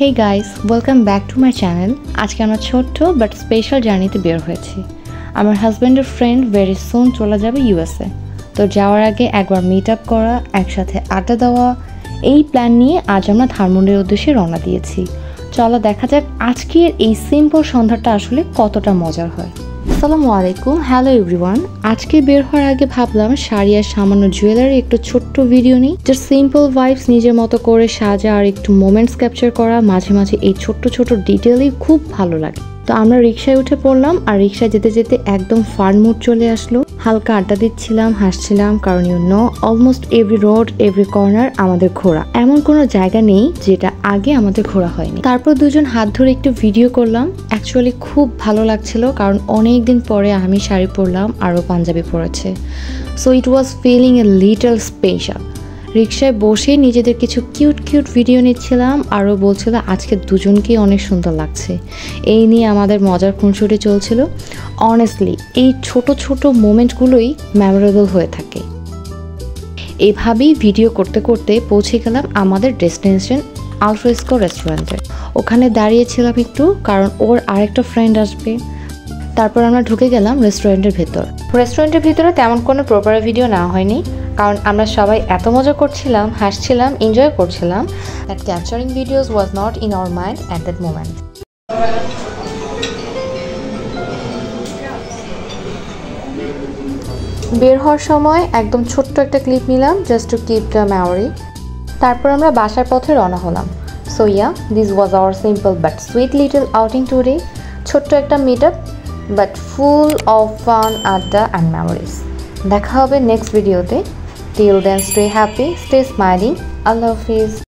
Hey guys, welcome back to my channel. আজকে আমরা ছোট্ট বাট স্পেশাল জার্নিতে বের হয়েছি। আমার হাজব্যান্ডের ফ্রেন্ড ভেরি সুন চলে যাবে ইউএসএ। তো যাওয়ার আগে একবার মিট আপ করা, একসাথে আড্ডা দেওয়া, এই প্ল্যান নিয়ে আজ আমরা ধানমন্ডির উদ্দেশ্যে রওনা দিয়েছি। চলো দেখা যাক আজকের এই সিম্পল সন্ধ্যাটা আসলে কতটা মজার হয়। আসসালামু আলাইকুম, হ্যালো এভরিওয়ান। আজকে বের হওয়ার আগে ভাবলাম শাড়ি আর সামান্য জুয়েলারি একটু ছোট্ট ভিডিও নিই। জাস্ট সিম্পল ভাইবস নিজের মতো করে সাজা আর একটু মোমেন্টস ক্যাপচার করা, মাঝে মাঝে এই ছোট্ট ছোট ডিটেলই খুব ভালো লাগে। তো আমরা রিক্সায় উঠে পড়লাম আর রিক্সায় যেতে যেতে একদম ফান মুড চলে আসলো। হালকা আড্ডা দিচ্ছিলাম, হাসছিলাম, কারণ you know almost every road every corner আমাদের ঘোরা। এমন কোনো জায়গা নেই যেটা আগে আমাদের ঘোরা হয়নি। তারপর দুজন হাত ধরে একটু ভিডিও করলাম। অ্যাকচুয়ালি খুব ভালো লাগছিল, কারণ অনেক দিন পরে আমি শাড়ি পরলাম আরও পাঞ্জাবি পরেছে। So it was feeling a little special. রিক্সায় বসে নিজেদের কিছু কিউট কিউট ভিডিও নিচ্ছিলাম, আরও বলছিল আজকে দুজনকেই অনেক সুন্দর লাগছে। এই নিয়ে আমাদের মজার খুনসুটি চলছিল। অনেস্টলি এই ছোট ছোট মোমেন্টগুলোই মেমোরেবল হয়ে থাকে। এইভাবেই ভিডিও করতে করতে পৌঁছে গেলাম আমাদের ডেস্টিনেশন আলফ্রেস্কো রেস্টুরেন্টে। ওখানে দাঁড়িয়েছিলাম একটু, কারণ ওর আরেকটা ফ্রেন্ড আসবে। তারপর আমরা ঢুকে গেলাম রেস্টুরেন্টের ভেতর। রেস্টুরেন্টের ভিতরে তেমন কোনো প্রপার ভিডিও নেওয়া হয়নি, কারণ আমরা সবাই এত মজা করছিলাম, হাসছিলাম, এনজয় করছিলাম that capturing videos was not in our mind at that moment. বের হওয়ার সময় একদম ছোট্ট একটা ক্লিপ নিলাম just to keep the memory. তারপর আমরা বাসার পথে রওনা হলাম। So yeah, this was our simple but sweet little outing today. ছোট্ট একটা meet up but full of fun, adda and memories. দেখা হবে নেক্সট ভিডিওতে। Till then, stay happy, stay smiling. Allah Hafiz.